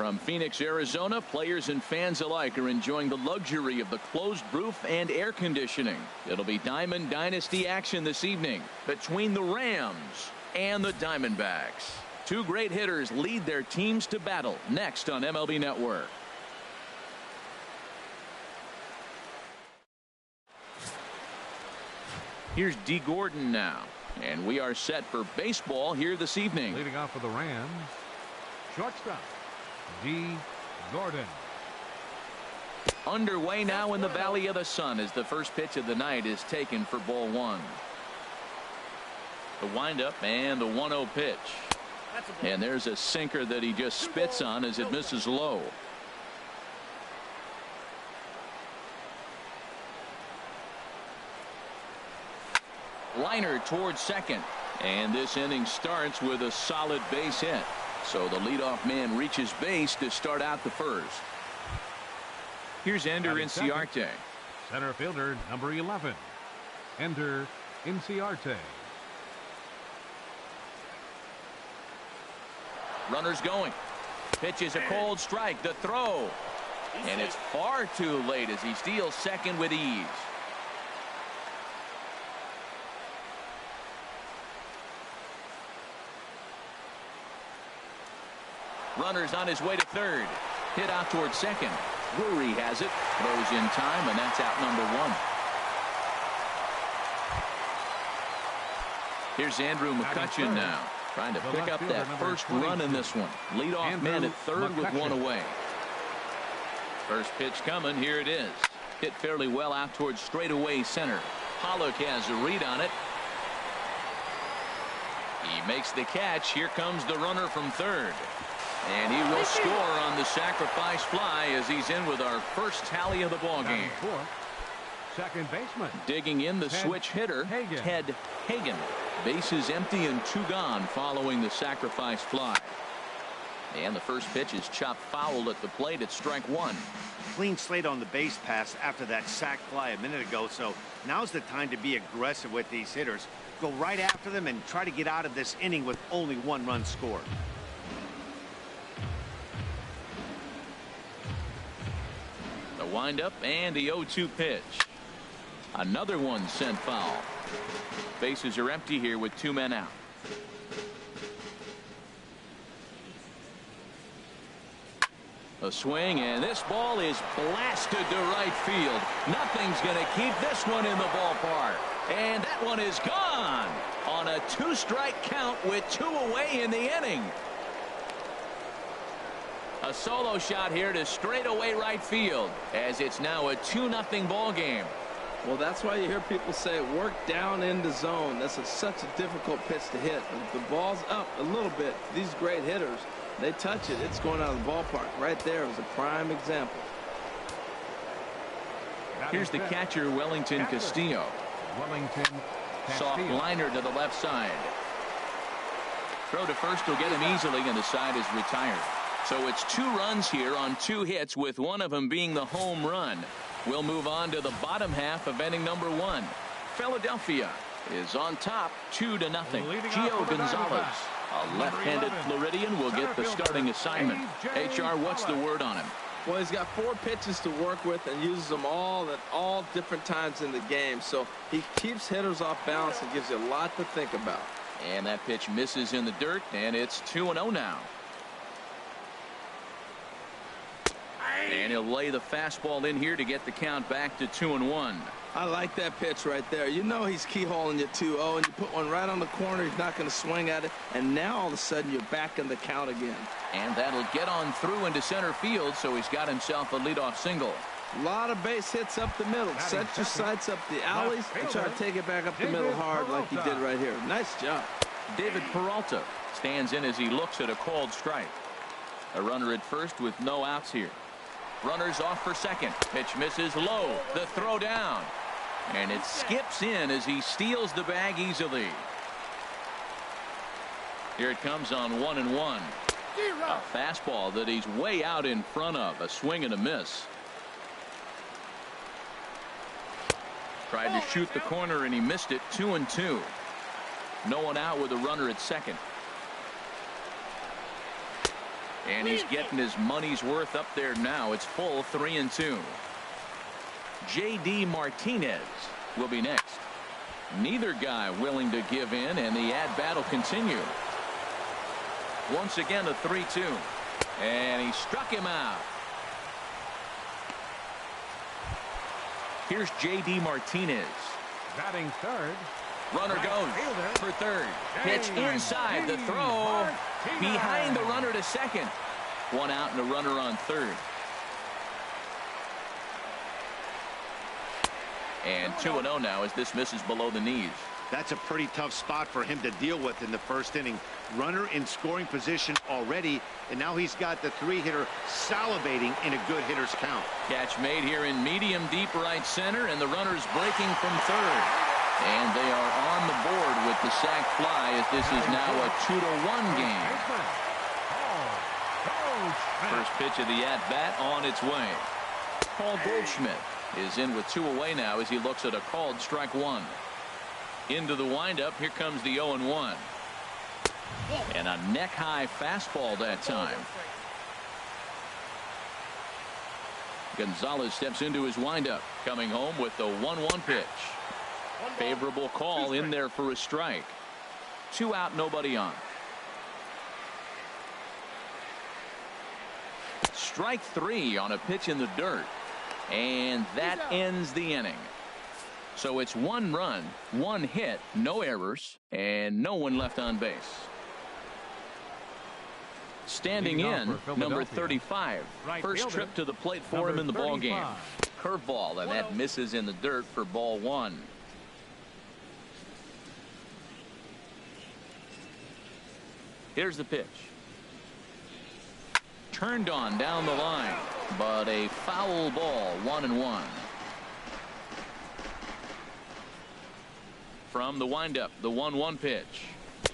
From Phoenix, Arizona, players and fans alike are enjoying the luxury of the closed roof and air conditioning. It'll be Diamond Dynasty action this evening between the Rams and the Diamondbacks. Two great hitters lead their teams to battle next on MLB Network. Here's D. Gordon now, and we are set for baseball here this evening. Leading off for the Rams, shortstop D. Gordon. Underway now in the Valley of the Sun as the first pitch of the night is taken for ball one. The windup and the 1-0 pitch. And there's a sinker that he just spits on as it misses low. Liner towards second, and this inning starts with a solid base hit. So the leadoff man reaches base to start out the first. Here's Ender Inciarte. Center fielder number 11, Ender Inciarte. Runners going. Pitch is a cold strike. The throw, and it's far too late as he steals second with ease. Runners on his way to third. Hit out towards second. Drury has it. Throws in time, and that's out number one. Here's Andrew McCutchen now, trying to pick up that first run in this one. Leadoff man at third with one away. First pitch coming. Here it is. Hit fairly well out towards straightaway center. Pollock has a read on it. He makes the catch. Here comes the runner from third. And he will score on the sacrifice fly as he's in with our first tally of the ballgame. Second baseman. Digging in the switch hitter, Ted Hagen. Bases empty and two gone following the sacrifice fly. And the first pitch is chopped foul at the plate at strike one. Clean slate on the base pass after that sac fly a minute ago, so now's the time to be aggressive with these hitters. Go right after them and try to get out of this inning with only one run scored. The windup and the 0-2 pitch. Another one sent foul. Bases are empty here with two men out. A swing, and this ball is blasted to right field. Nothing's going to keep this one in the ballpark. And that one is gone on a two-strike count with two away in the inning. A solo shot here to straightaway right field as it's now a 2-0 ball game. Well, that's why you hear people say work down in the zone. That's such a difficult pitch to hit. If the ball's up a little bit, these great hitters, they touch it, it's going out of the ballpark. Right there is a prime example. Here's the catcher, Wellington Castillo. Soft liner to the left side. Throw to first will get him easily, and the side is retired. So it's 2 runs here on 2 hits, with one of them being the home run. We'll move on to the bottom half of inning number 1. Philadelphia is on top 2-0. Gio Gonzalez, a left-handed Floridian, will get the starting assignment. HR, what's the word on him? Well, he's got 4 pitches to work with and uses them all at all different times in the game. So he keeps hitters off balance and gives you a lot to think about. And that pitch misses in the dirt, and it's 2-0 now. And he'll lay the fastball in here to get the count back to 2-1. I like that pitch right there. You know he's keyholing you 2-0, and you put one right on the corner. He's not going to swing at it. And now all of a sudden you're back in the count again. And that'll get on through into center field, so he's got himself a leadoff single. A lot of base hits up the middle. Set your sights up the alleys and try to take it back up the middle hard like he did right here. Nice job. David Peralta stands in as he looks at a called strike. A runner at first with no outs here. Runners off for second. Pitch misses low. The throw down. And it skips in as he steals the bag easily. Here it comes on 1-1. A fastball that he's way out in front of. A swing and a miss. Tried to shoot the corner and he missed it. 2-2. No one out with a runner at second. And he's getting his money's worth up there now. It's full 3-2. J.D. Martinez will be next. Neither guy willing to give in, and the at-bat will continue. Once again, a 3-2. And he struck him out. Here's J.D. Martinez. Batting third. Runner goes for third. Pitch inside. The throw behind the runner to second. One out and a runner on third. And 2-0 now as this misses below the knees. That's a pretty tough spot for him to deal with in the first inning. Runner in scoring position already, and now he's got the 3-hitter salivating in a good hitter's count. Catch made here in medium deep right center, and the runner's breaking from third. And they are on the board with the sac fly as this is now a 2-1 game. First pitch of the at-bat on its way. Paul Goldschmidt is in with 2 away now as he looks at a called strike 1. Into the windup. Here comes the 0-1. And a neck-high fastball that time. Gonzalez steps into his windup, coming home with the 1-1 pitch. Favorable call in there for a strike. 2 out, nobody on. Strike 3 on a pitch in the dirt. And that ends the inning. So it's 1 run, 1 hit, no errors, and no one left on base. Standing in, number 35. First trip to the plate for him in the ball game. Curveball, and that misses in the dirt for ball 1. Here's the pitch. Turned on down the line, but a foul ball, 1-1. From the windup, the 1-1 pitch.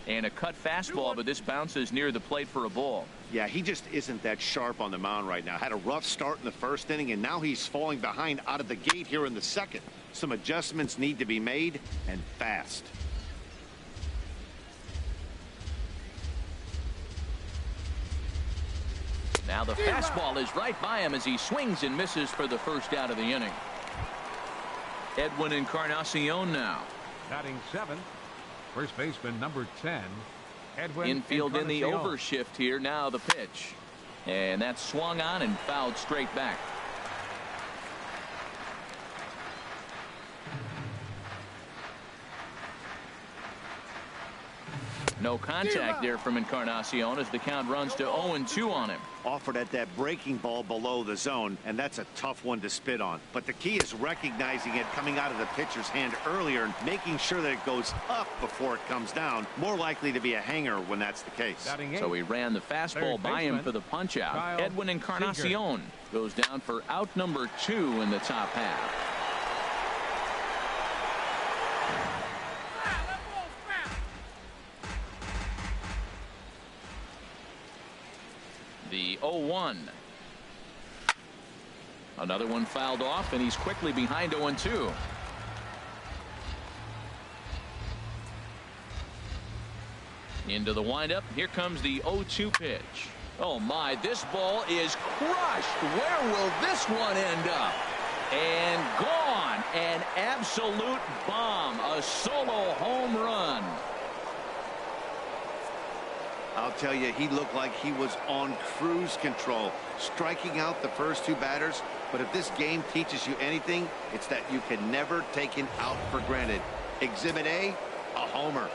And a cut fastball, but this bounces near the plate for a ball. Yeah, he just isn't that sharp on the mound right now. Had a rough start in the first inning, and now he's falling behind out of the gate here in the second. Some adjustments need to be made, and fast. Now the fastball is right by him as he swings and misses for the first out of the inning. Edwin Encarnacion now. Batting 7th. First baseman number 10. Edwin Infield in the overshift here. Now the pitch. And that's swung on and fouled straight back. No contact there from Encarnacion as the count runs to 0-2 on him. Offered at that breaking ball below the zone, and that's a tough one to spit on. But the key is recognizing it coming out of the pitcher's hand earlier and making sure that it goes up before it comes down. More likely to be a hanger when that's the case. So he ran the fastball by him for the punch out. Edwin Encarnacion goes down for out number 2 in the top half. The 0-1. Another one fouled off, and he's quickly behind 0-2. Into the windup. Here comes the 0-2 pitch. Oh my, this ball is crushed. Where will this one end up? And gone. An absolute bomb. A solo home run. I'll tell you, he looked like he was on cruise control, striking out the first 2 batters. But if this game teaches you anything, it's that you can never take an out for granted. Exhibit A, a homer.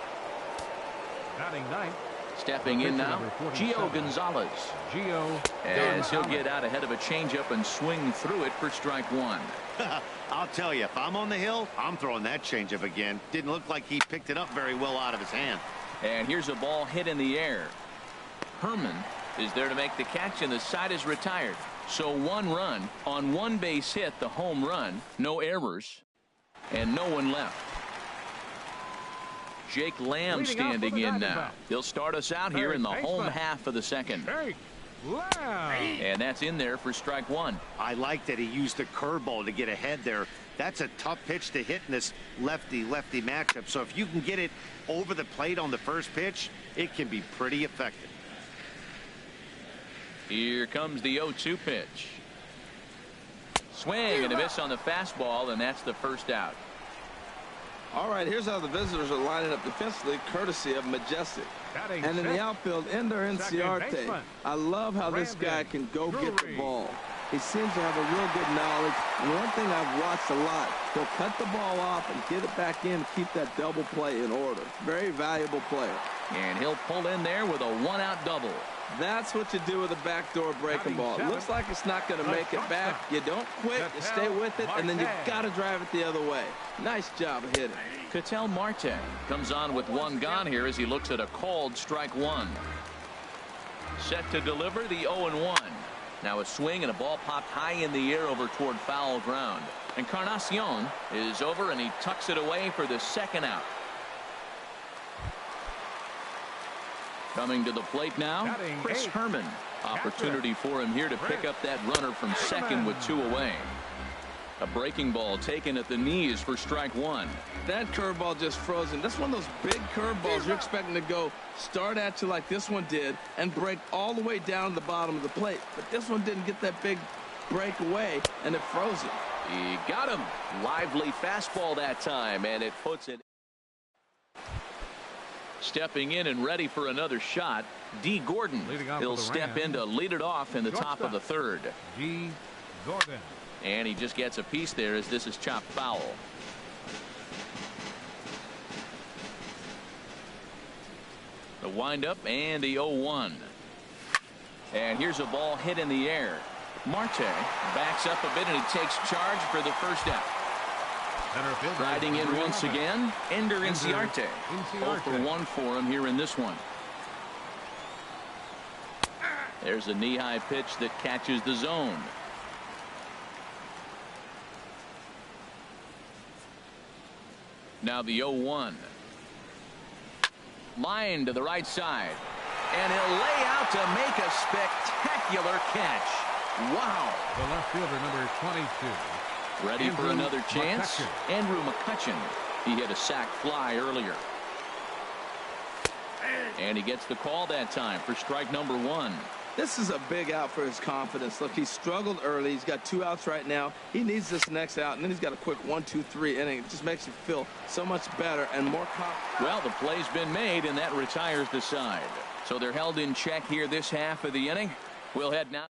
Batting 9th. Stepping in now, Gio Gonzalez. As he'll get out ahead of a changeup and swing through it for strike 1. I'll tell you, if I'm on the hill, I'm throwing that changeup again. Didn't look like he picked it up very well out of his hand. And here's a ball hit in the air. Herman is there to make the catch, and the side is retired. So 1 run on 1 base hit, the home run, no errors, and no one left. Jake Lamb standing in now. He'll start us out here in the home half of the second. And that's in there for strike 1. I like that he used the curveball to get ahead there. That's a tough pitch to hit in this lefty-lefty matchup. So if you can get it over the plate on the first pitch, it can be pretty effective. Here comes the 0-2 pitch. Swing and a miss on the fastball, and that's the first out. All right, here's how the visitors are lining up defensively, courtesy of Majestic. And in the outfield, Ender Inciarte. I love how this guy can go get the ball. He seems to have a real good knowledge. And one thing I've watched a lot, he'll cut the ball off and get it back in to keep that double play in order. Very valuable player. And he'll pull in there with a one-out double. That's what you do with a backdoor breaking ball. It looks like it's not going to make it back. You don't quit, you stay with it, and then you got to drive it the other way. Nice job of hitting. Ketel Marte comes on with one gone here as he looks at a called strike one. Set to deliver the 0-1. Now a swing and a ball popped high in the air over toward foul ground. Encarnacion is over and he tucks it away for the second out. Coming to the plate now, Chris Herman. Opportunity for him here to pick up that runner from second with two away. A breaking ball taken at the knees for strike one. That curveball just frozen. That's one of those big curveballs you're expecting to go start at you like this one did and break all the way down to the bottom of the plate. But this one didn't get that big break away, and it froze it. He got him. Lively fastball that time, and it puts it. Stepping in and ready for another shot, D. Gordon. He'll step in to lead it off in the top of the third. D. Gordon. And he just gets a piece there as this is chopped foul. The windup and the 0-1. And here's a ball hit in the air. Marte backs up a bit and he takes charge for the first out. Riding in once again, Ender Inciarte. 0 for 1 for him here in this one. There's a knee-high pitch that catches the zone. Now the 0-1. Line to the right side. And he'll lay out to make a spectacular catch. Wow. The left fielder, number 22. Ready for another chance. Andrew McCutcheon. He hit a sac fly earlier. And he gets the call that time for strike number one. This is a big out for his confidence. Look, he struggled early. He's got 2 outs right now. He needs this next out, and then he's got a quick 1-2-3 inning. It just makes you feel so much better and more confident. Well, the play's been made, and that retires the side. So they're held in check here this half of the inning. We'll head now.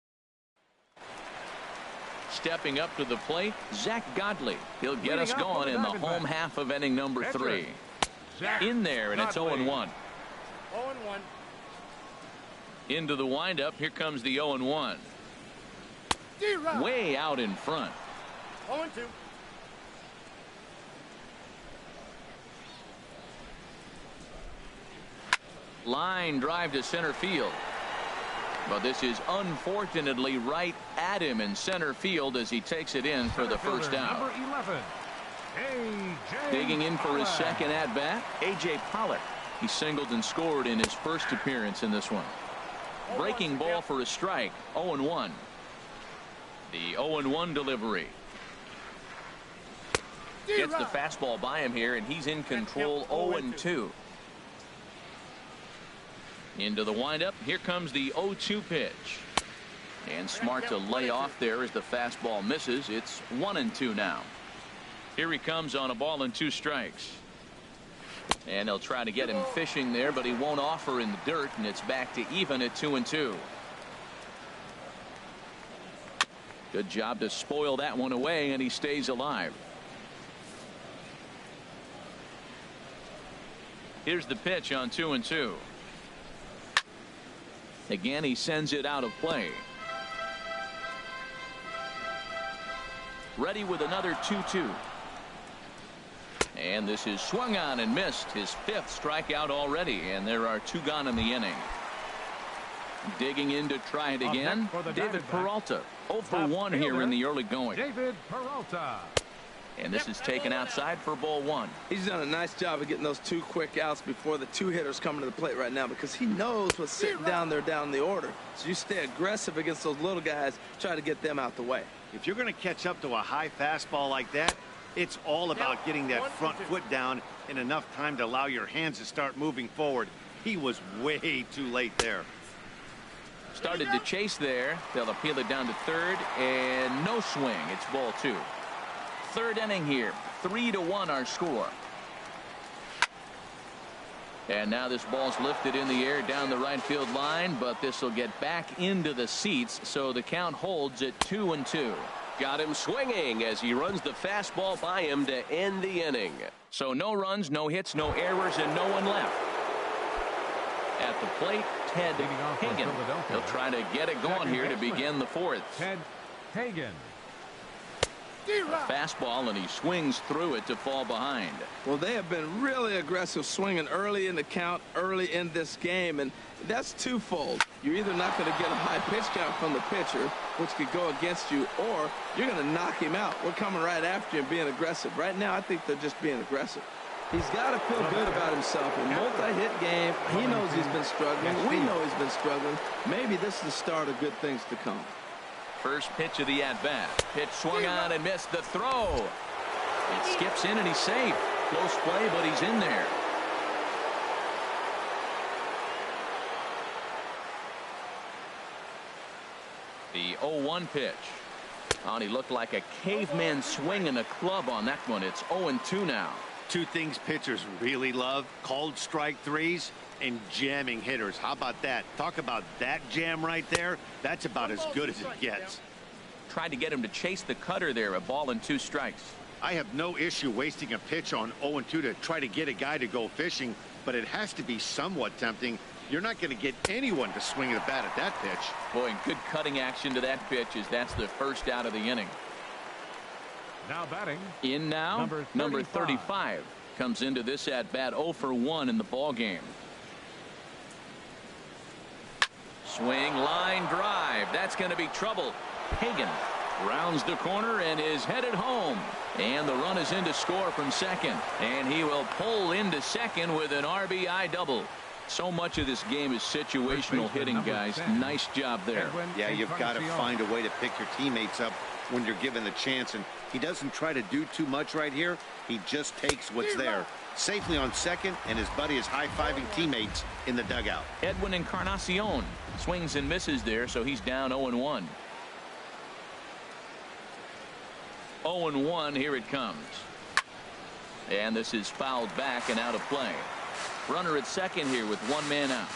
Stepping up to the plate, Zach Godley. He'll get us going in the home half of inning number 3. In there, and it's 0-1. 0-1. Into the windup. Here comes the 0-1. Way out in front. 0-2. Line drive to center field. But this is unfortunately right at him in center field as he takes it in for the first out. Number 11, A.J. Digging in for his second at bat, A.J. Pollock. He singled and scored in his first appearance in this one. Breaking ball for a strike. 0-1. The 0-1 delivery. Gets the fastball by him here, and he's in control. 0-2. Into the windup. Here comes the 0-2 pitch. And smart to lay off there as the fastball misses. It's 1-2 now. Here he comes on a ball and 2 strikes. And they'll try to get him fishing there, but he won't offer in the dirt, and it's back to even at 2-2. Good job to spoil that one away, and he stays alive. Here's the pitch on 2-2. Again, he sends it out of play. Ready with another 2-2. And this is swung on and missed. His 5th strikeout already, and there are 2 gone in the inning. Digging in to try it again, David Peralta. 0 for 1 here in the early going. David Peralta. And this is taken outside for ball 1. He's done a nice job of getting those 2 quick outs before the 2 hitters coming to the plate right now, because he knows what's sitting down there down the order. So you stay aggressive against those little guys, try to get them out the way. If you're going to catch up to a high fastball like that, it's all about getting that front foot down in enough time to allow your hands to start moving forward. He was way too late there. Started to chase there. They'll appeal it down to third, and no swing. It's ball 2. Third inning here. 3-1 our score. And now this ball's lifted in the air down the right field line, but this will get back into the seats, so the count holds at 2-2. Got him swinging as he runs the fastball by him to end the inning. So no runs, no hits, no errors, and no one left. At the plate, Ted Hagen. He'll try to get it going here to begin the 4th. Ted Hagen. Fastball, and he swings through it to fall behind. Well, they have been really aggressive swinging early in the count, early in this game, and that's twofold. You're either not going to get a high pitch count from the pitcher, which could go against you, or you're going to knock him out. We're coming right after you and being aggressive. Right now, I think they're just being aggressive. He's got to feel good about himself. A multi-hit game. He knows he's been struggling. We know he's been struggling. Maybe this is the start of good things to come. First pitch of the at-bat. Pitch swung on and missed the throw. It skips in and he's safe. Close play, but he's in there. The 0-1 pitch. Oh, and he looked like a caveman swinging a club on that one. It's 0-2 now. Two things pitchers really love: called strike threes and jamming hitters. How about that? Talk about that jam right there. That's about as good as it gets. Tried to get him to chase the cutter there. A ball and 2 strikes. I have no issue wasting a pitch on 0-2 to try to get a guy to go fishing, but it has to be somewhat tempting. You're not going to get anyone to swing a bat at that pitch. Boy, and good cutting action to that pitch as that's the first out of the inning. Now batting. In now, number 35 comes into this at bat 0 for 1 in the ball game. Swing, line drive. That's going to be trouble. Hagen rounds the corner and is headed home. And the run is in to score from second. And he will pull into second with an RBI double. So much of this game is situational hitting, guys. Nice job there. Yeah, you've got to find a way to pick your teammates up when you're given the chance, and he doesn't try to do too much right here. He just takes what's there. Safely on second, and his buddy is high-fiving teammates in the dugout. Edwin Encarnacion swings and misses there, so he's down 0-1. 0-1, here it comes. And this is fouled back and out of play. Runner at second here with 1 man out.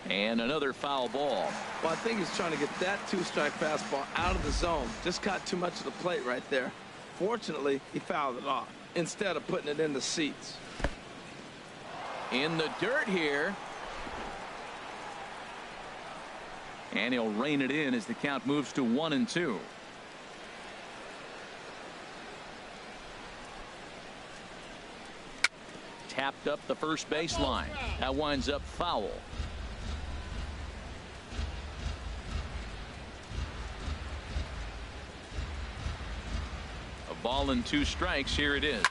And another foul ball. Well, I think he's trying to get that 2-strike fastball out of the zone. Just caught too much of the plate right there. Fortunately, he fouled it off instead of putting it in the seats. In the dirt here. And he'll rein it in as the count moves to 1-2. Tapped up the first baseline. That winds up foul. A ball and 2 strikes. Here it is.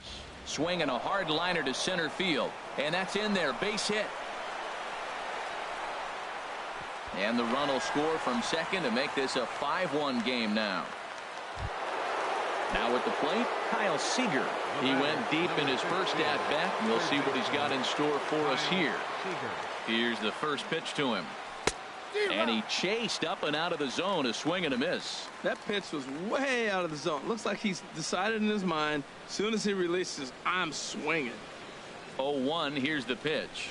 Swinging a hard liner to center field. And that's in there. Base hit. And the run will score from second to make this a 5-1 game now. Now at the plate, Kyle Seager. He went deep in his first at-bat, and we'll see what he's got in store for us here. Here's the first pitch to him. And he chased up and out of the zone, a swing and a miss. That pitch was way out of the zone. Looks like he's decided in his mind, as soon as he releases, I'm swinging. 0-1, here's the pitch.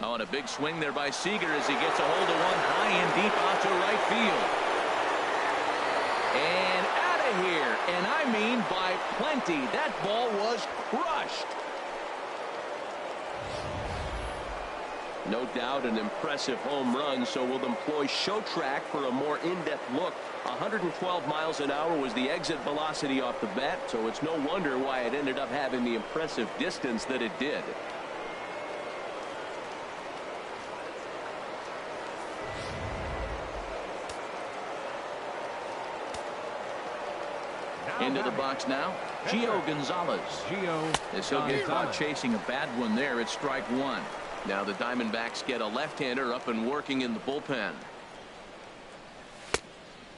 Oh, and a big swing there by Seager as he gets a hold of one high and deep out to right field. And out of here, and I mean by plenty. That ball was crushed. No doubt an impressive home run, so we'll employ Show Track for a more in-depth look. 112 miles an hour was the exit velocity off the bat, so it's no wonder why it ended up having the impressive distance that it did. Into the box now, Gio Gonzalez. As he'll get caught chasing a bad one there at strike 1. Now the Diamondbacks get a left-hander up and working in the bullpen.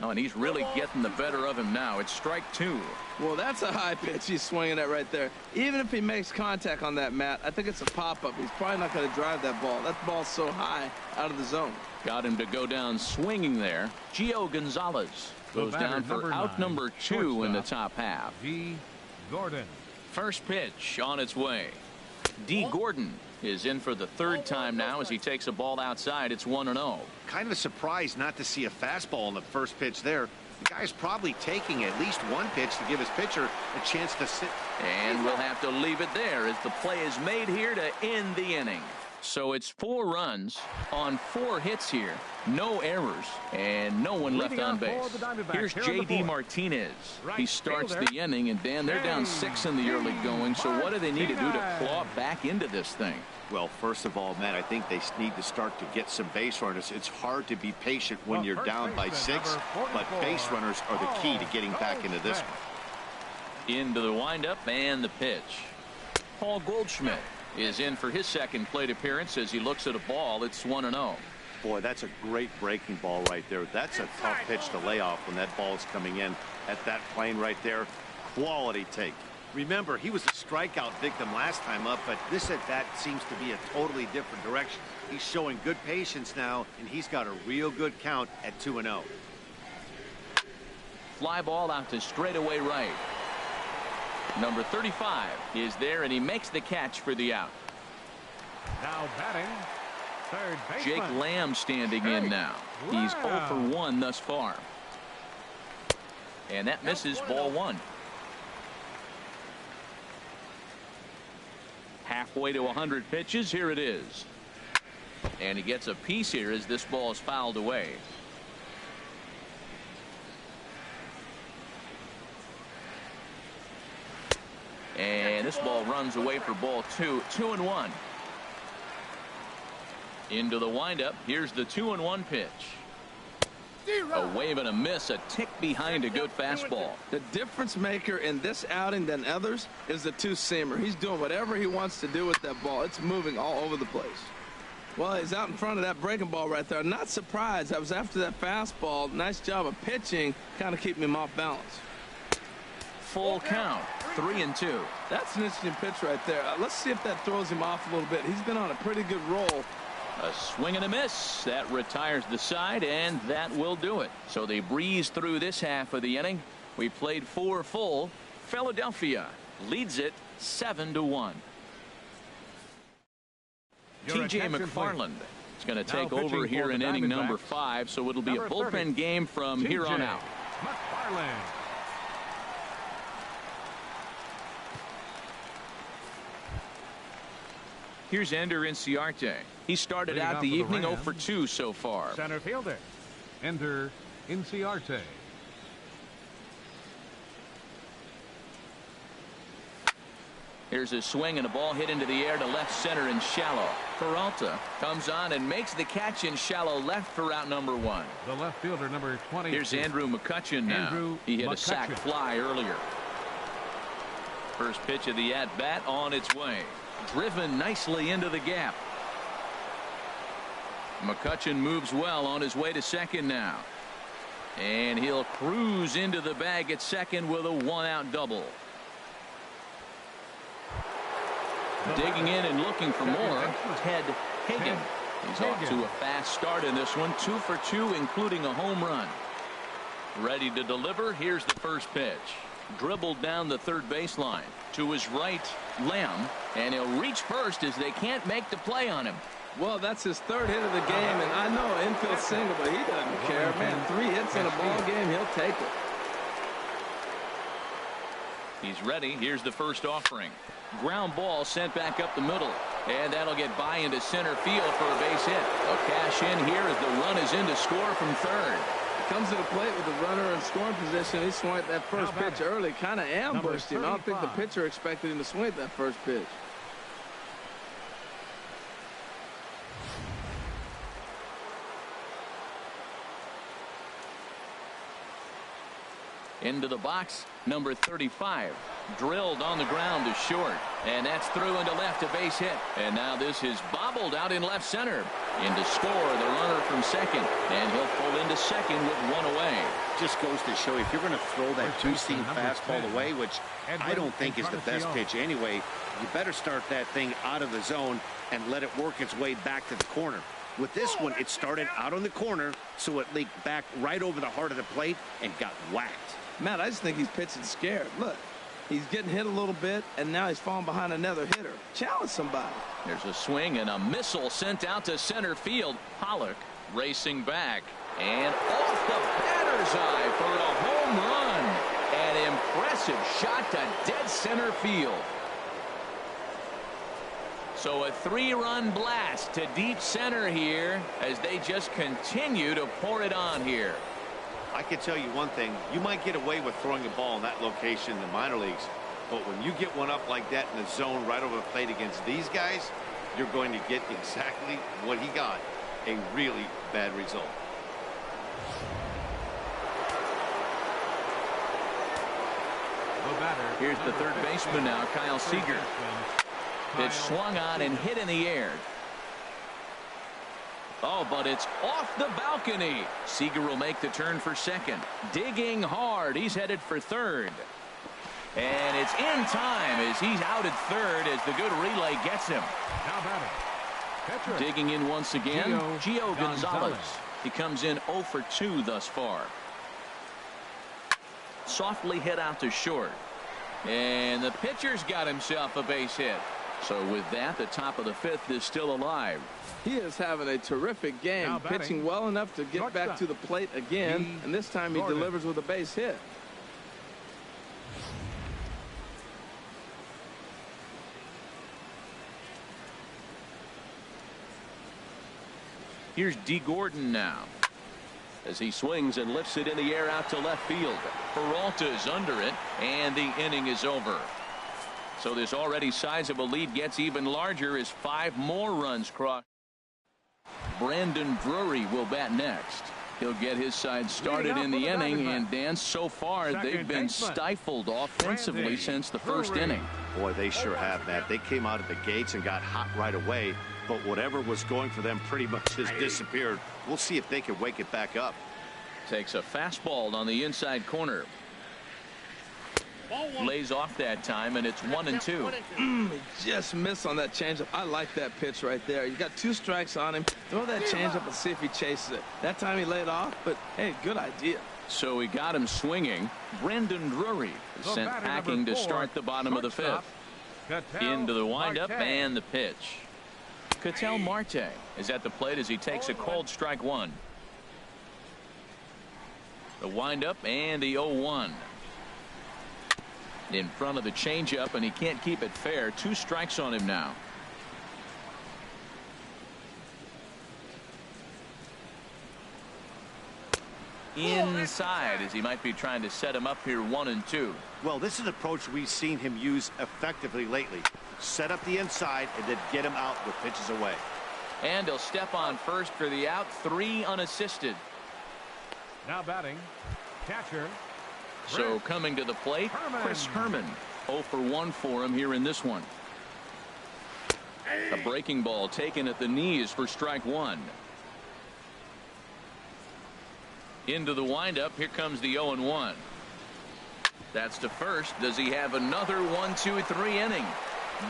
Oh, and he's really getting the better of him now. It's strike 2. Well, that's a high pitch he's swinging at right there. Even if he makes contact on that, Matt, I think it's a pop-up. He's probably not going to drive that ball. That ball's so high out of the zone. Got him to go down swinging there. Gio Gonzalez goes down for out number 2 in the top half. D. Gordon. First pitch on its way. D. Gordon is in for the 3rd time now as he takes a ball outside. It's 1-0. Kind of a surprise not to see a fastball on the first pitch there. The guy's probably taking at least one pitch to give his pitcher a chance to sit. And we'll have to leave it there as the play is made here to end the inning. So it's 4 runs on 4 hits here. No errors and no one left on base. Here's J.D. Martinez. He starts the inning, and Dan, they're down 6 in the early going. So what do they need to do to claw back into this thing? Well, first of all, Matt, I think they need to start to get some base runners. It's hard to be patient when you're down by 6, but base runners are the key to getting back into this one. Into the windup and the pitch. Paul Goldschmidt is in for his 2nd plate appearance as he looks at a ball. It's 1-0. Boy, that's a great breaking ball right there. That's a tough pitch to lay off when that ball is coming in at that plane right there. Quality take. Remember, he was a strikeout victim last time up, but this at bat seems to be a totally different direction. He's showing good patience now, and he's got a real good count at 2-0. Fly ball out to straightaway right. Number 35 is there, and he makes the catch for the out. Now batting, third baseman. Jake Lamb standing in now. He's 0 for 1 thus far. And that misses, ball 1. Halfway to 100 pitches. Here it is. And he gets a piece here as this ball is fouled away. And this ball runs away for ball 2. 2-1. Into the windup. Here's the 2-1 pitch. A wave and a miss, a tick behind a good fastball. The difference maker in this outing than others is the 2-seamer. He's doing whatever he wants to do with that ball. It's moving all over the place. Well, he's out in front of that breaking ball right there. I'm not surprised. I was after that fastball. Nice job of pitching, kind of keeping him off balance. Full count, 3-2. That's an interesting pitch right there. Let's see if that throws him off a little bit. He's been on a pretty good roll. A swing and a miss. That retires the side, and that will do it. So they breeze through this half of the inning. We played 4 full. Philadelphia leads it 7-1. T.J. McFarland is going to take over here in inning number 5, so it'll be a bullpen game from here on out. McFarland. Here's Ender Inciarte. He started out the evening 0 for 2 so far. Center fielder, Ender Inciarte. Here's a swing and a ball hit into the air to left center and shallow. Peralta comes on and makes the catch in shallow left for out number 1. The left fielder, number 20. Here's Andrew McCutchen now. He hit a sac fly earlier. First pitch of the at-bat on its way. Driven nicely into the gap. McCutchen moves well on his way to second now. And he'll cruise into the bag at second with a 1-out double. Digging in and looking for more, Ted Hagen. He's off to a fast start in this one. 2 for 2, including a home run. Ready to deliver. Here's the first pitch. Dribbled down the third baseline. To his right, Lamb. And he'll reach first as they can't make the play on him. Well, that's his 3rd hit of the game, and I know infield single, but he doesn't care. Man, 3 hits in a ball game, he'll take it. He's ready. Here's the first offering. Ground ball sent back up the middle, and that'll get by into center field for a base hit. A cash in here as the run is in to score from third. He comes to the plate with the runner in scoring position. He swung at that first pitch early, kind of ambushed him. I don't think the pitcher expected him to swing at that first pitch. Into the box, number 35. Drilled on the ground to short. And that's through into left, a base hit. And now this is bobbled out in left center. In to score the runner from second, and he'll pull into second with one away. Just goes to show if you're going to throw that two-seam fastball away, which I don't think is the best pitch anyway, you better start that thing out of the zone and let it work its way back to the corner. With this one, it started out on the corner, so it leaked back right over the heart of the plate and got whacked. Matt, I just think he's pitching scared. Look, he's getting hit a little bit, and now he's falling behind another hitter. Challenge somebody. There's a swing and a missile sent out to center field. Pollock racing back and off the batter's eye for a home run. An impressive shot to dead center field. So a 3-run blast to deep center here as they just continue to pour it on here. I can tell you one thing. You might get away with throwing a ball in that location in the minor leagues, but when you get one up like that in the zone right over the plate against these guys, you're going to get exactly what he got, a really bad result. Here's the third baseman now, Kyle Seager. Pitch swung on and hit in the air. Oh, but it's off the balcony. Seager will make the turn for second. Digging hard. He's headed for third. And it's in time as he's out at third as the good relay gets him. Digging in once again, Gio Gonzalez. He comes in 0 for 2 thus far. Softly hit out to short. And the pitcher's got himself a base hit. So with that, the top of the 5th is still alive. He is having a terrific game, pitching well enough to get back to the plate again, and this time he delivers with a base hit. Here's D. Gordon now as he swings and lifts it in the air out to left field. Peralta's under it, and the inning is over. So this already sizable lead gets even larger as 5 more runs cross. Brandon Drury will bat next. He'll get his side started in the inning, and Dan, so far they've been stifled offensively since the first inning. Boy, they sure have, Matt. They came out of the gates and got hot right away, but whatever was going for them pretty much has disappeared. We'll see if they can wake it back up. Takes a fastball on the inside corner. Lays off that time, and it's 1-2. He just missed on that changeup. I like that pitch right there. You got 2 strikes on him. Throw that changeup and see if he chases it. That time he laid off, but hey, good idea. So he got him swinging. Brandon Drury is sent packing to start the bottom of the 5th. Into the windup and the pitch. Ketel Marte is at the plate as he takes a cold strike 1. The windup and the 0-1. In front of the changeup, and he can't keep it fair. 2 strikes on him now. Inside as he might be trying to set him up here 1-2. Well, this is an approach we've seen him use effectively lately. Set up the inside and then get him out with pitches away. And he'll step on first for the out. 3 unassisted. Now batting, catcher. So coming to the plate, Chris Herman. 0 for 1 for him here in this one. A breaking ball taken at the knees for strike 1. Into the windup. Here comes the 0-1. That's to first. Does he have another 1-2-3 inning?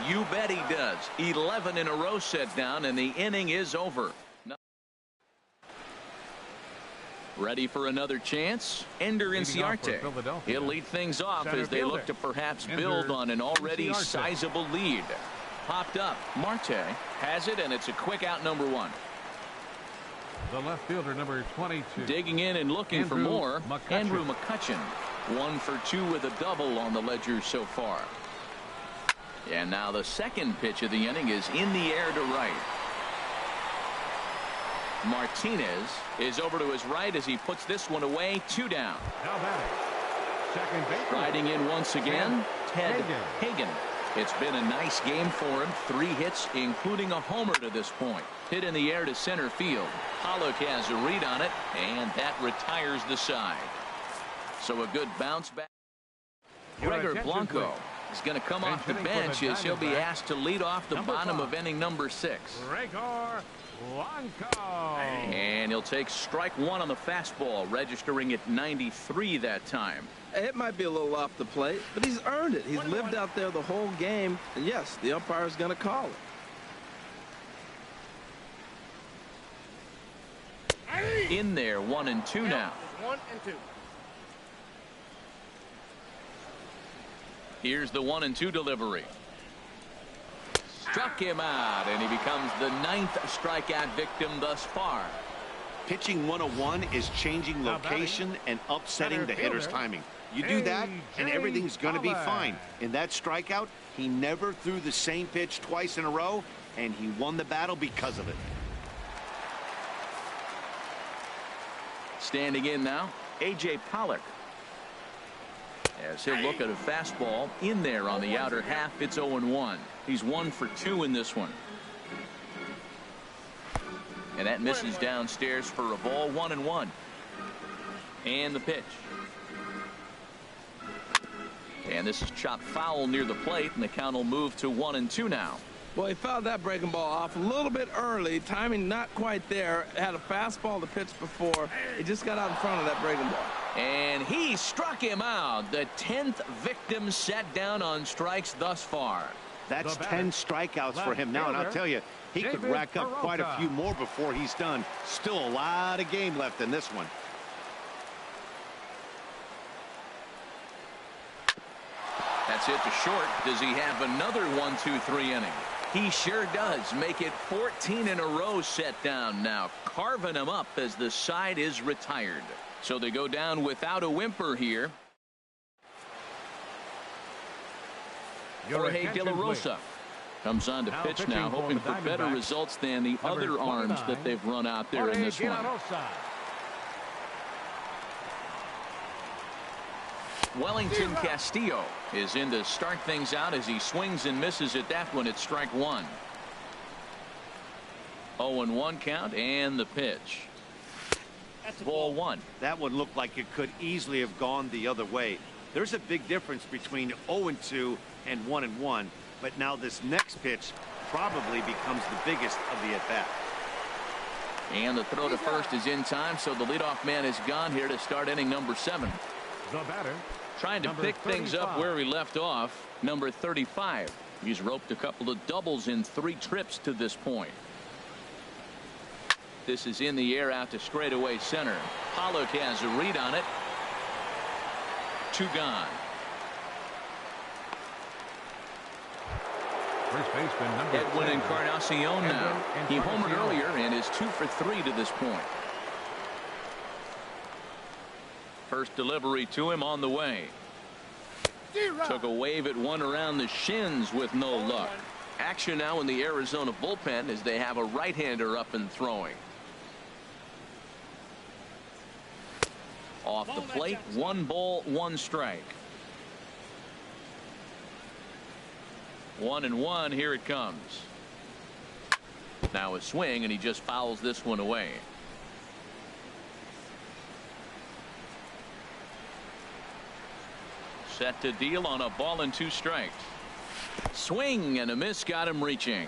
You bet he does. 11 in a row set down, and the inning is over. Ready for another chance? Ender Inciarte. He'll lead things off as they look to perhaps build on an already sizable lead. Popped up. Marte has it, and it's a quick out, number 1. The left fielder, number 22. Digging in and looking for more. Andrew McCutchen. 1 for 2 with a double on the ledger so far. And now the second pitch of the inning is in the air to right. Martinez is over to his right as he puts this one away. 2 down. Now batting, second base. Riding in once again, Ted Hagen. It's been a nice game for him. 3 hits, including a homer to this point. Hit in the air to center field. Pollock has a read on it, and that retires the side. So a good bounce back. Gregor Blanco He's going to come off the bench as he'll be asked to lead off the bottom of inning number 6. And he'll take strike 1 on the fastball, registering at 93 that time. It might be a little off the plate, but he's earned it. He's lived out there the whole game. And yes, the umpire is going to call it. In there, 1-2 now. 1-2. Here's the 1-2 delivery. Struck him out, and he becomes the 9th strikeout victim thus far. Pitching 101 is changing location and upsetting the hitter's timing. You do that, and everything's going to be fine. In that strikeout, he never threw the same pitch twice in a row, and he won the battle because of it. Standing in now, A.J. Pollock. As he'll look at a fastball in there on the outer half, it's 0-1. He's 1 for 2 in this one. And that misses downstairs for a ball, 1-1. And the pitch. And this is chopped foul near the plate, and the count will move to 1-2 now. Well, he fouled that breaking ball off a little bit early. Timing not quite there. Had a fastball to pitch before. He just got out in front of that breaking ball. And he struck him out. The 10th victim set down on strikes thus far. That's 10 strikeouts for him now, and I'll tell you, he could rack up quite a few more before he's done. Still a lot of game left in this one. That's it to short. Does he have another 1-2-3 inning? He sure does. Make it 14 in a row set down now, carving him up as the side is retired. So they go down without a whimper here. Jorge De La Rosa comes on to pitch now, hoping for better results than the other arms that they've run out there in this one. Wellington Castillo is in to start things out as he swings and misses at that one at strike 1. 0-1 count and the pitch. Ball 1. That one looked like it could easily have gone the other way. There's a big difference between 0-2 and 1-1, but now this next pitch probably becomes the biggest of the at-bat. And the throw to first is in time, so the leadoff man is gone here to start inning number 7. The batter, trying to pick things up where he left off, number 35. He's roped a couple of doubles in 3 trips to this point. This is in the air out to straightaway center. Pollock has a read on it. 2 gone. First baseman number Edwin 10. Encarnacion now. He homered earlier and is 2 for 3 to this point. First delivery to him on the way. Took a wave at one around the shins with no luck. Action now in the Arizona bullpen as they have a right-hander up and throwing. Off the plate, 1 ball, 1 strike. 1-1, here it comes. Now a swing, and he just fouls this one away. Set to deal on a ball and 2 strikes. Swing and a miss got him reaching.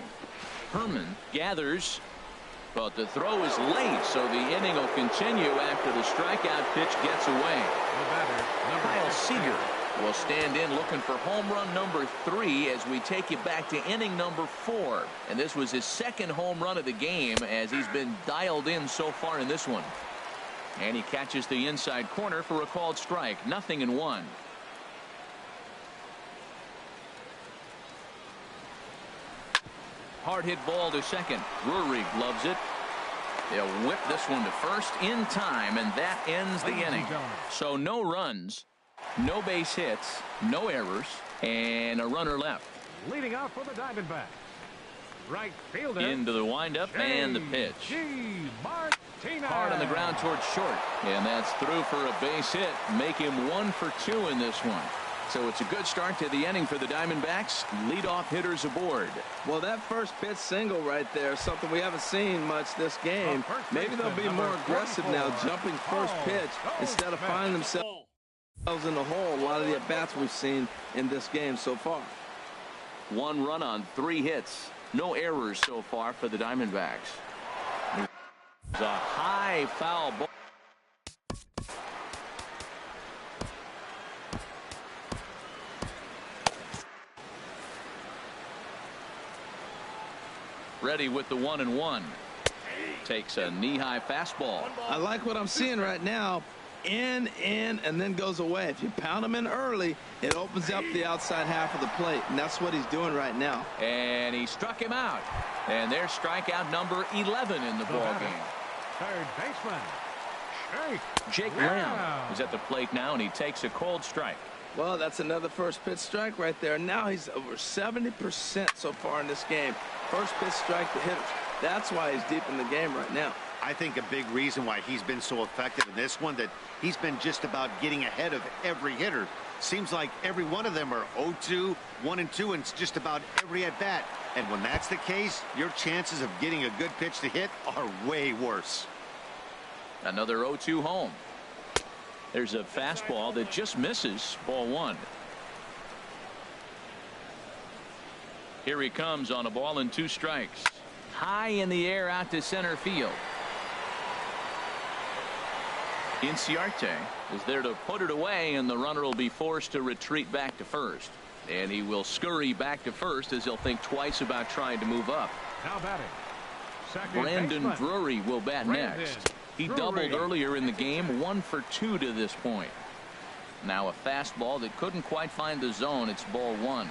Herman gathers, but the throw is late, so the inning will continue after the strikeout pitch gets away. Kyle Seager will stand in looking for home run number 3 as we take you back to inning number 4. And this was his 2nd home run of the game as he's been dialed in so far in this one. And he catches the inside corner for a called strike. 0-1. Hard hit ball to second. Drury gloves it. They'll whip this one to first in time, and that ends the inning. So no runs, no base hits, no errors, and a runner left. Leading out for the Diamondbacks, right fielder into the windup and the pitch. Hard on the ground towards short, and that's through for a base hit. Make him 1 for 2 in this one. So it's a good start to the inning for the Diamondbacks. Leadoff hitters aboard. Well, that first pitch single right there, something we haven't seen much this game. Maybe they'll be more aggressive now, jumping first pitch instead of finding themselves in the hole, a lot of the at-bats we've seen in this game so far. 1 run on 3 hits. No errors so far for the Diamondbacks. It's a high foul ball. Ready with the 1-1. Takes a knee-high fastball. I like what I'm seeing right now. In, and then goes away. If you pound him in early, it opens up the outside half of the plate, and that's what he's doing right now. And he struck him out. And there's strikeout number 11 in the ball game. Third baseman, Jake Lamb is at the plate now, and he takes a cold strike. Well, that's another first pitch strike right there. Now he's over 70% so far in this game. First pitch strike to hitters. That's why he's deep in the game right now. I think a big reason why he's been so effective in this one, that he's been just about getting ahead of every hitter. Seems like every one of them are 0-2, 1-2, and it's just about every at bat. And when that's the case, your chances of getting a good pitch to hit are way worse. Another 0-2 home. There's a fastball that just misses. Ball 1. Here he comes on a ball and 2 strikes. High in the air out to center field. Inciarte is there to put it away, and the runner will be forced to retreat back to first. And he will scurry back to first as he'll think twice about trying to move up. Now batting, Brandon Drury will bat next. He doubled earlier in the game, 1 for 2 to this point. Now a fastball that couldn't quite find the zone. It's ball 1.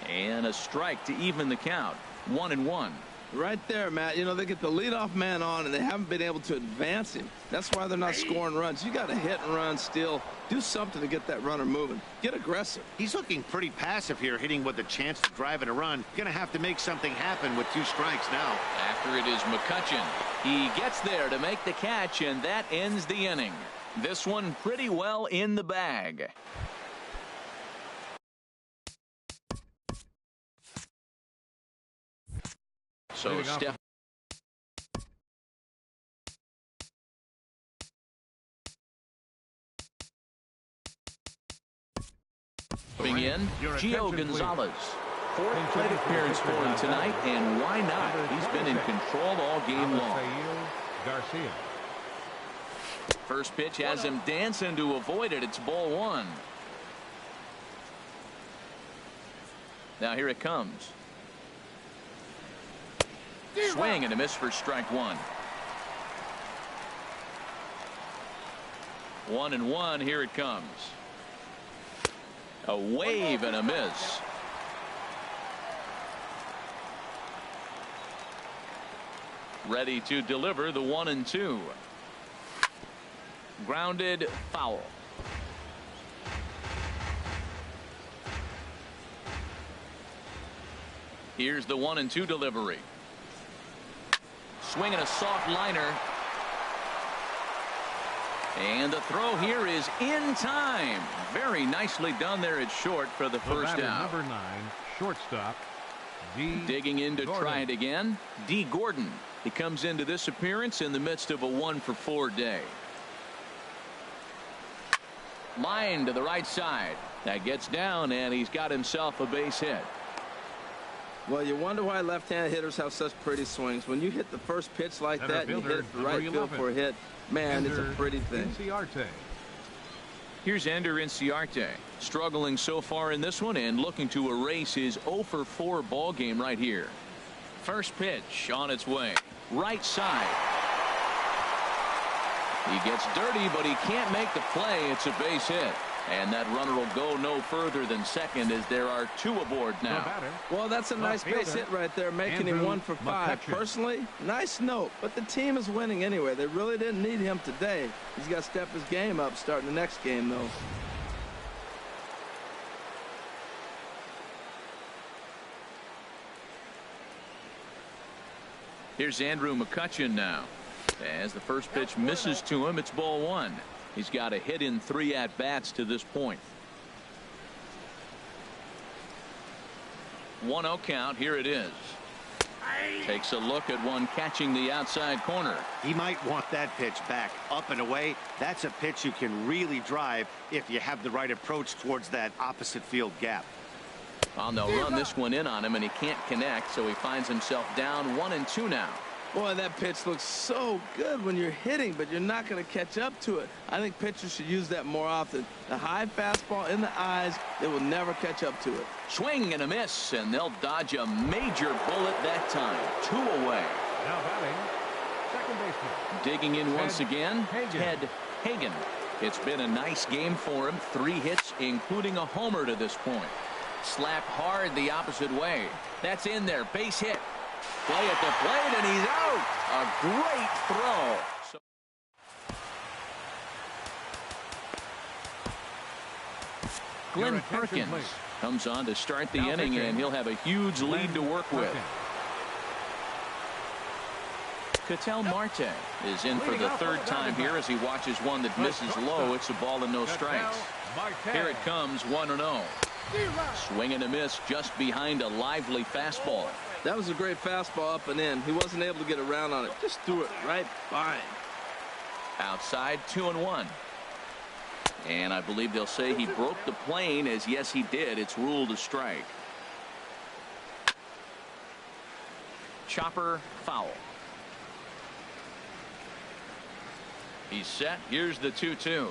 And a strike to even the count. 1-1. Right there, Matt. You know, they get the leadoff man on, and they haven't been able to advance him. That's why they're not scoring runs. You got to hit and run, steal, do something to get that runner moving. Get aggressive. He's looking pretty passive here, hitting with a chance to drive in a run. Going to have to make something happen with 2 strikes now. After it is McCutchen. He gets there to make the catch, and that ends the inning. This one pretty well in the bag. So Steph in Gio Gonzalez. 4th plate appearance for him tonight, and why not? He's been in control all game long. First pitch has him dancing to avoid it. It's ball 1. Now here it comes. Swing and a miss for strike 1. 1-1. Here it comes. A wave and a miss. Ready to deliver the 1-2. Grounded foul. Here's the 1-2 delivery. Swinging a soft liner. And the throw here is in time. Very nicely done there at short for the first out. Number 9, shortstop, D. Digging in to try it again. D. Gordon. He comes into this appearance in the midst of a 1-for-4 day. Line to the right side. That gets down, and he's got himself a base hit. Well, you wonder why left-handed hitters have such pretty swings. When you hit the first pitch like that and you hit it to right field for a hit, man, it's a pretty thing. Here's Ender Inciarte, struggling so far in this one and looking to erase his 0-for-4 ball game right here. First pitch on its way. Right side. He gets dirty, but he can't make the play. It's a base hit. And that runner will go no further than second as there are 2 aboard now. Well, that's a nice base hit right there, making him 1 for 5. Personally, nice note, but the team is winning anyway. They really didn't need him today. He's got to step his game up starting the next game, though. Here's Andrew McCutchen now. As the first pitch misses to him, it's ball 1. He's got a hit in 3 at-bats to this point. 1-0 count. Here it is. Takes a look at one catching the outside corner. He might want that pitch back, up and away. That's a pitch you can really drive if you have the right approach towards that opposite field gap. They'll run this one in on him, and he can't connect, so he finds himself down 1-2 now. Boy, that pitch looks so good when you're hitting, but you're not going to catch up to it. I think pitchers should use that more often. The high fastball in the eyes, they will never catch up to it. Swing and a miss, and they'll dodge a major bullet that time. 2 away. Now batting, second baseman. Digging in once again, Hagen. Ted Hagen. It's been a nice game for him. 3 hits, including a homer to this point. Slapped hard the opposite way. That's in there. Base hit. Play at the plate, and he's out. A great throw. Glenn Perkins comes on to start the inning, and he'll have a huge lead to work with. Ketel Marte is in for the 3rd time here as he watches one that misses low. It's a ball and no strikes. Here it comes, 1-0. Swing and a miss just behind a lively fastball. That was a great fastball up and in. He wasn't able to get around on it. Just threw it right by him. Outside, 2-1. And I believe they'll say he broke the plane, as yes he did. It's ruled a strike. Chopper foul. He's set. Here's the 2-2.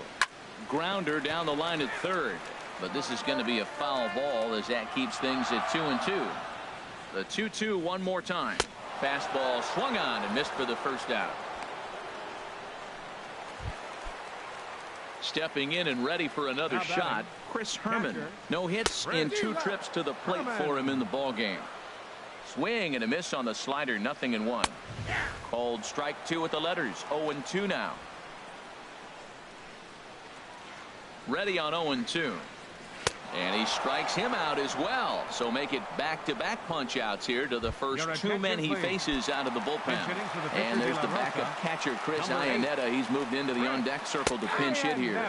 Grounder down the line at third. But this is going to be a foul ball as that keeps things at 2-2. The 2-2 one more time. Fastball swung on and missed for the first out. Stepping in and ready for another shot, Chris Herman. No hits in 2 trips to the plate for him in the ball game. Swing and a miss on the slider, 0-1. Called strike 2 with the letters. 0-2 now. Ready on 0-2. And he strikes him out as well. So make it back-to-back punch-outs here to the first 2 men he faces out of the bullpen. And there's the backup catcher, Chris Iannetta. He's moved into the on-deck circle to pinch hit here.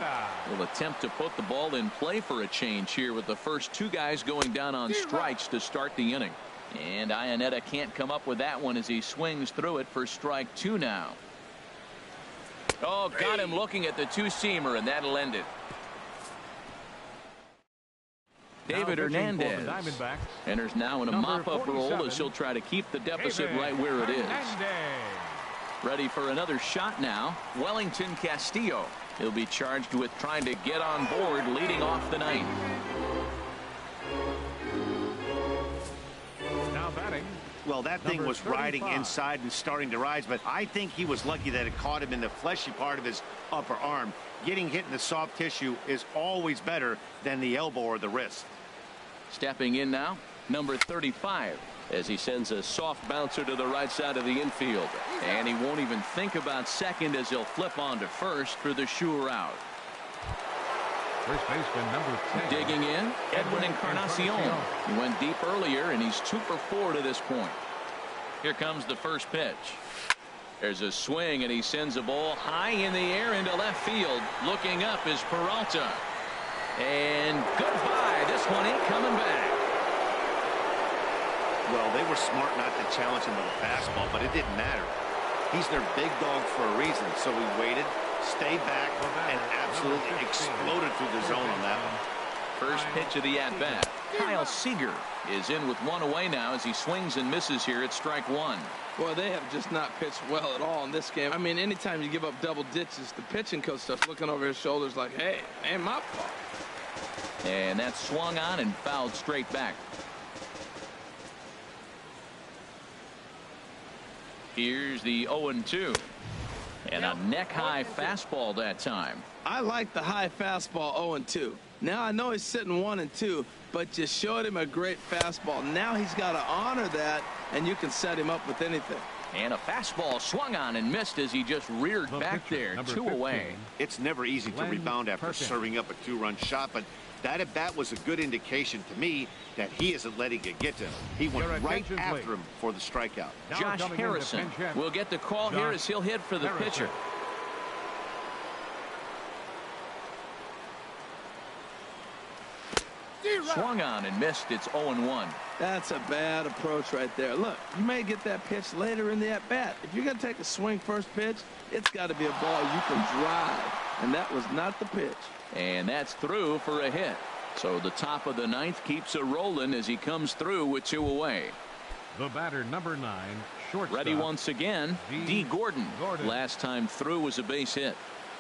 Will attempt to put the ball in play for a change here with the first 2 guys going down on strikes to start the inning. And Iannetta can't come up with that one as he swings through it for strike 2 now. Oh, got him looking at the 2-seamer, and that'll end it. David Hernandez enters now in a mop-up role as he'll try to keep the deficit right where it is. Ready for another shot now. Wellington Castillo. He'll be charged with trying to get on board leading off the ninth. Now batting. Well, that thing was riding inside and starting to rise, but I think he was lucky that it caught him in the fleshy part of his upper arm. Getting hit in the soft tissue is always better than the elbow or the wrist. Stepping in now, number 35, as he sends a soft bouncer to the right side of the infield. And he won't even think about second as he'll flip on to first for the sure out. First baseman number 10. Digging in, Edwin Encarnacion. He went deep earlier, and he's 2 for 4 to this point. Here comes the first pitch. There's a swing, and he sends a ball high in the air into left field. Looking up is Peralta. And goodbye. This one ain't coming back. Well, they were smart not to challenge him with a fastball, but it didn't matter. He's their big dog for a reason. So he waited, stayed back, and absolutely exploded through the zone on that one. First pitch of the at-bat. Kyle Seager is in with 1 away now as he swings and misses here at strike 1. Boy, they have just not pitched well at all in this game. I mean, anytime you give up double ditches, the pitching coach starts looking over his shoulders like, hey, ain't my fault. And that swung on and fouled straight back. Here's the 0-2. And a neck-high fastball that time. I like the high fastball 0-2. Now I know he's sitting 1-2, but you showed him a great fastball. Now he's got to honor that, and you can set him up with anything. And a fastball swung on and missed as he just reared back there. 2 away. It's never easy to rebound after serving up a 2-run shot, but that at bat was a good indication to me that he isn't letting it get to him. He went right after him for the strikeout. Josh Harrison will get the call here as he'll hit for the pitcher. Swung on and missed. It's 0-1. That's a bad approach right there. Look, you may get that pitch later in the at-bat. If you're going to take a swing first pitch, it's got to be a ball you can drive. And that was not the pitch. And that's through for a hit. So the top of the ninth keeps it rolling as he comes through with 2 away. The batter, number 9, shortstop. Ready once again, D. Gordon. Last time through was a base hit.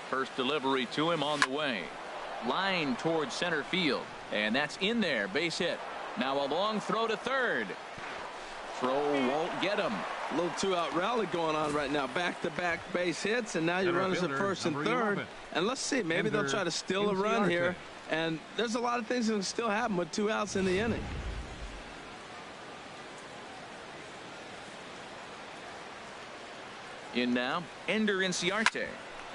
First delivery to him on the way. Line towards center field. And that's in there. Base hit. Now a long throw to third. Throw won't get him. A little 2-out rally going on right now. Back-to-back base hits, and now your runners at first and third. 11. And let's see, maybe they'll try to steal a run here. And there's a lot of things that can still happen with 2 outs in the inning. In now, Ender Inciarte,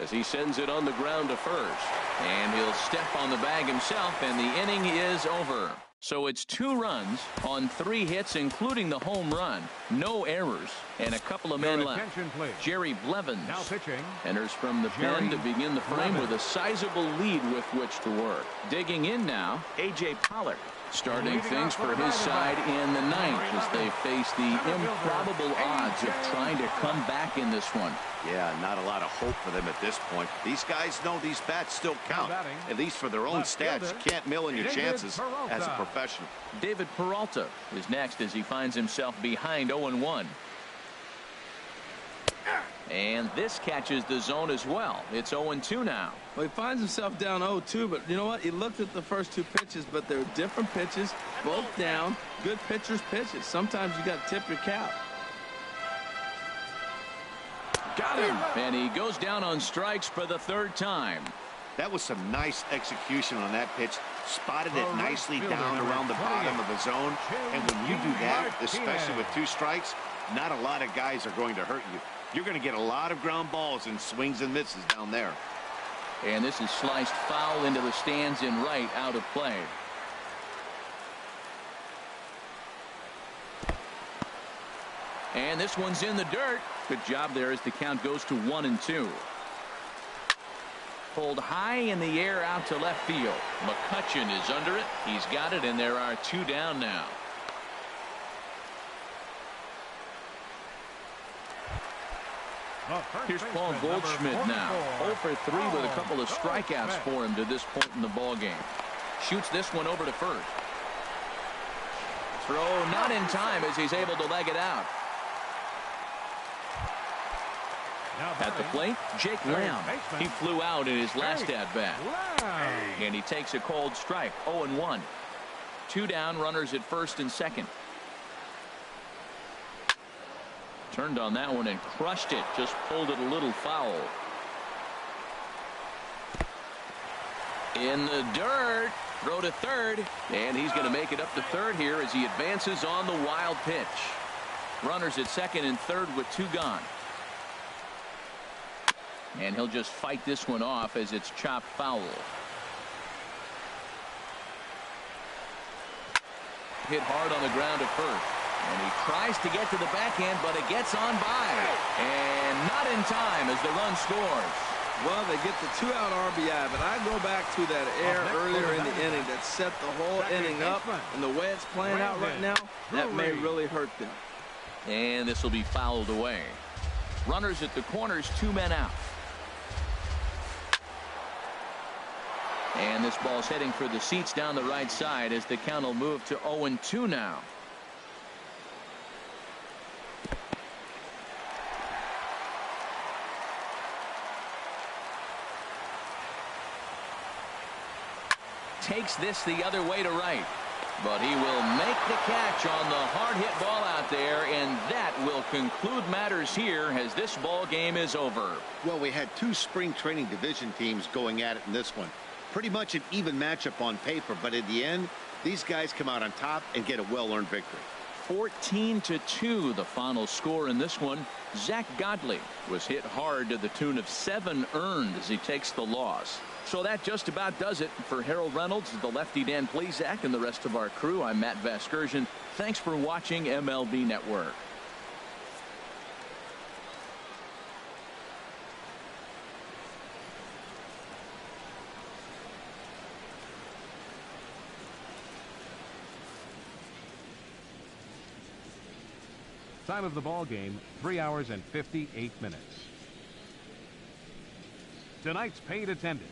as he sends it on the ground to first. And he'll step on the bag himself, and the inning is over. So it's 2 runs on 3 hits, including the home run. No errors, and a couple of men left. Jerry Blevins now pitching. Enters from the pen to begin the frame with a sizable lead with which to work. Digging in now, A.J. Pollard. Starting things for his side in the ninth as they face the improbable odds of trying to come back in this one. Yeah, not a lot of hope for them at this point. These guys know these bats still count, at least for their own stats. You can't mill in your chances as a professional. David Peralta is next as he finds himself behind 0-1. And this catches the zone as well. It's 0-2 now. Well, he finds himself down 0-2, but you know what? He looked at the first 2 pitches, but they're different pitches, both down. Good pitchers' pitches. Sometimes you got to tip your cap. Got him. And he goes down on strikes for the 3rd time. That was some nice execution on that pitch. Spotted it nicely down around the bottom of the zone. And when you do that, especially with 2 strikes, not a lot of guys are going to hurt you. You're going to get a lot of ground balls and swings and misses down there. And this is sliced foul into the stands in right, out of play. And this one's in the dirt. Good job there as the count goes to 1-2. Pulled high in the air out to left field. McCutchen is under it. He's got it, and there are 2 down now. Here's Paul Goldschmidt now. 0 for 3 with a couple of strikeouts for him to this point in the ballgame. Shoots this one over to first. Throw not in time as he's able to leg it out. At the plate, Jake Lamb. He flew out in his last at-bat. And he takes a cold strike. 0-1. 2 down, runners at first and second. Turned on that one and crushed it. Just pulled it a little foul. In the dirt. Throw to third. And he's going to make it up to third here as he advances on the wild pitch. Runners at second and third with 2 gone. And he'll just fight this one off as it's chopped foul. Hit hard on the ground at first. And he tries to get to the backhand, but it gets on by. And not in time as the run scores. Well, they get the 2-out RBI, but I go back to that error earlier in the inning that set the whole inning up. And the way it's playing out right now, that may really hurt them. And this will be fouled away. Runners at the corners, 2 men out. And this ball's heading for the seats down the right side as the count will move to 0-2 now. Takes this the other way to right. But he will make the catch on the hard hit ball out there, and that will conclude matters here as this ball game is over. Well, we had 2 spring training division teams going at it in this one. Pretty much an even matchup on paper, but in the end, these guys come out on top and get a well-earned victory. 14-2 the final score in this one. Zach Godley was hit hard to the tune of 7 earned as he takes the loss. So that just about does it for Harold Reynolds, the lefty Dan Plesac, and the rest of our crew. I'm Matt Vasgersian. Thanks for watching MLB Network. Time of the ball game, 3 hours and 58 minutes. Tonight's paid attendance,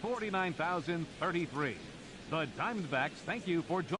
49,033. The Diamondbacks thank you for joining.